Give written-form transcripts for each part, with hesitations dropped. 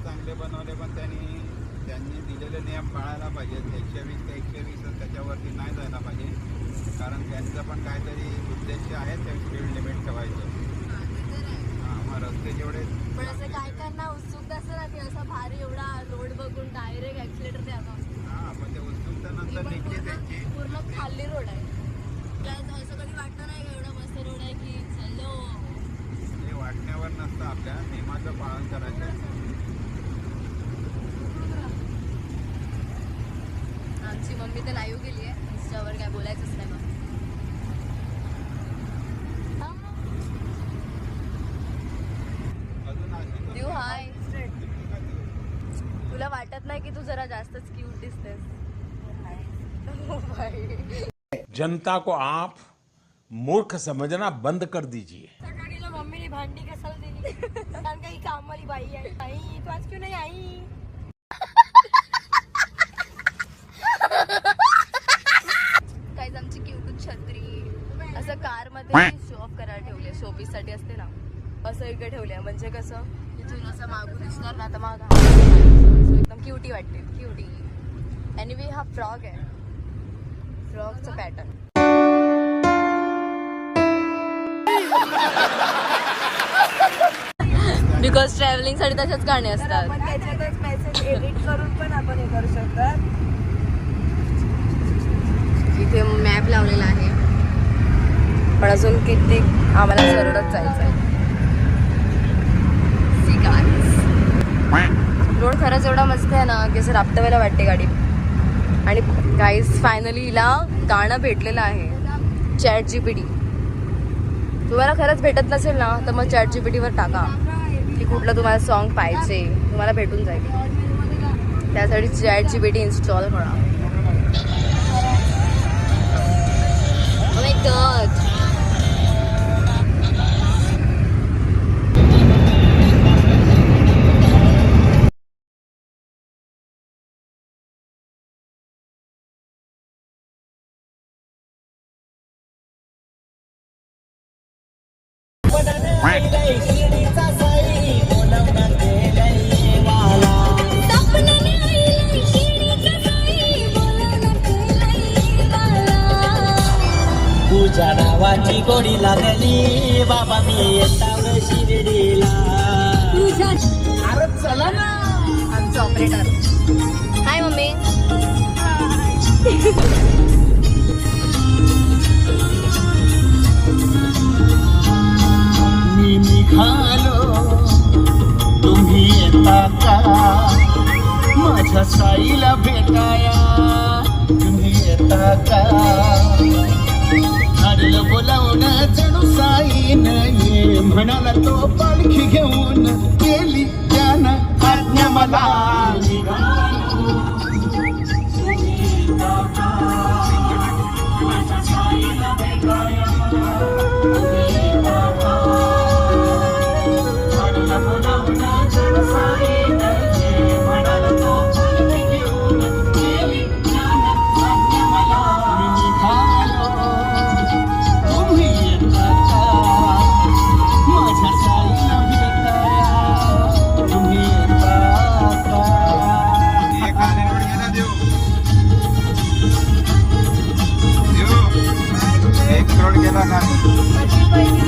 चांगले बनवले, पण त्यांनी दिलेले नियम पाळायला पाहिजेत. 120 ते 120 त्याच्यावरती नाही जायला पाहिजे, कारण त्यांचं पण काहीतरी उद्देश आहे ते स्पीड लिमिट ठेवायचं. हां, मग रस्ते जेवढे पण असं काय करणार उत्सुकता असं ना की असं भारी एवढा रोड बघून डायरेक्ट ॲक्सिलेटर द्यावा. हां, पण ते उत्सुकता नंतर निघते त्यांची. पूर्ण खाली रोड आहे. असं कधी वाटतं नाही का एवढा मस्त रोड आहे की चाललो. हे वाटण्यावर नसतं, आपल्या नियमाचं पालन करायचं. आमची मम्मी तर लाईव्ह गेली आहे इंस्टावर, काय बोलायचंच नाही मग. देऊ हाय. तुला वाटत नाही की तू जरा जास्तच क्यूट दिसतेस? जनता को आप मूर्ख समझना बंद कर दीजिए. सकाळीला मम्मीने भांडी कशाला दिली? कारण काही कामवाली बाई आहे. आई तू आज क्यों नाही आई? काहीच आमची क्यूट छत्री असं कार मध्ये शो ऑफ करायला ठेवले, शोपीस साठी असते ना, असं इकडे ठेवले. म्हणजे कसं इथून असं मागून दिसणार ना, तर मग एकदम क्युटी वाटते. क्युटी. एनिवे हा फ्रॉग आहे, फ्रॉगचं पॅटर्न. बिकॉज ट्रॅव्हलिंग साठी तशाच गाणे असतात. आपण त्याच्यातच मेसेज एडिट करून पण आपण हे करू शकतात. इथे मॅप लावलेला आहे, पण अजून किती आम्हाला सरळच जायचं आहे. रोड खरंच एवढा मस्त आहे ना की असं राबतवायला वाटते गाडी. आणि गाईज फायनली हिला गाणं भेटलेलं आहे, ChatGPT. तुम्हाला खरंच भेटत नसेल ना तर मग ChatGPT वर टाका की कुठलं तुम्हाला सॉन्ग पाहिजे, तुम्हाला भेटून जाईल. त्यासाठी ChatGPT इन्स्टॉल करा. Oh my God. तुझ्या नावाची गोडी लागली बाबा, मी येताव शिर्डीला. अरे चला ना. आमचं ऑपरेटर. हाय मम्मी. मी निघालो, तुम्ही येता का माझ्या साईला भेटाया? तुम्ही येता का? हरलं बोलावणं जणू साईन ये म्हणाला तो पालखी घेऊन, केली त्यानं आज्ञा मला.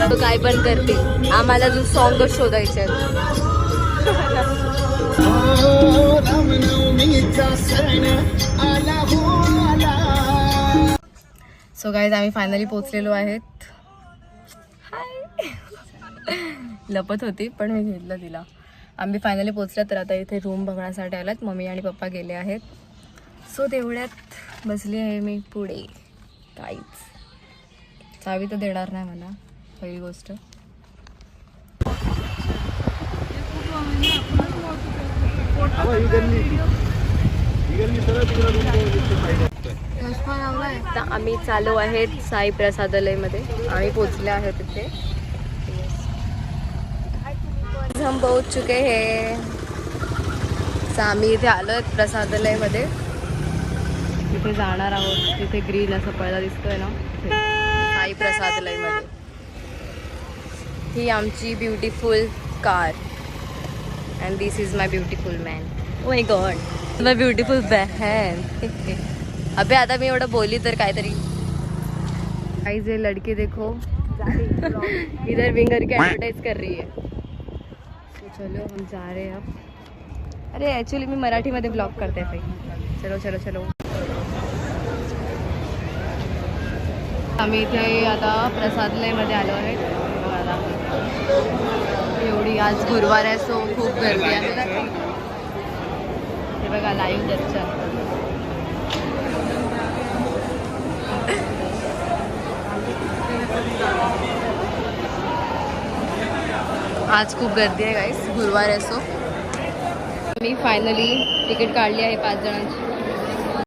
तो काय पण करते, आम्हाला जो सॉन्ग शोधायचे. सो गाईज आम्ही फायनली पोचलेलो आहेत. लपत होती पण मी घेतलं तिला. आम्ही फायनली पोचल्या, तर आता इथे रूम बघण्यासाठी आलात. मम्मी आणि पप्पा गेले आहेत. सो तेवढ्यात बसली आहे मी पुढे. काहीच चावी तर देणार नाही मला, पहिली गोष्ट. आता आम्ही चालू आहेत साई प्रसादालयमध्ये. आम्ही पोचले आहेत तिथे. हम पोहोच चुके हैं. आम्ही इथे आलो आहेत प्रसादालयमध्ये. तिथे जाणार आहोत. तिथे ग्रीन असं पडदा दिसतोय ना, साई प्रसादालयमध्ये. ही आमची beautiful car. And this is my beautiful man. Oh my God, my beautiful बहन. अबे आता मी एवढं बोलली तर काहीतरी. गाइस ये लड़के देखो इधर विंगर की एडवर्टाइज कर रही है. तो चलो हम जा रहे हैं अब. अरे ॲक्च्युली मी मराठीमध्ये ब्लॉग करते भाई. चलो चलो चलो. आम्ही इथे आता प्रसादलयमध्ये आलो आहे. बघा, एवढी आज गुरुवार आहे सो खूप गर्दी आहे. हे बघा लाईव्ह दर्शन. आज खूप गर्दी आहे गाईस, गुरुवार आहे सो. मी फायनली तिकीट काढली आहे 5 जणांची.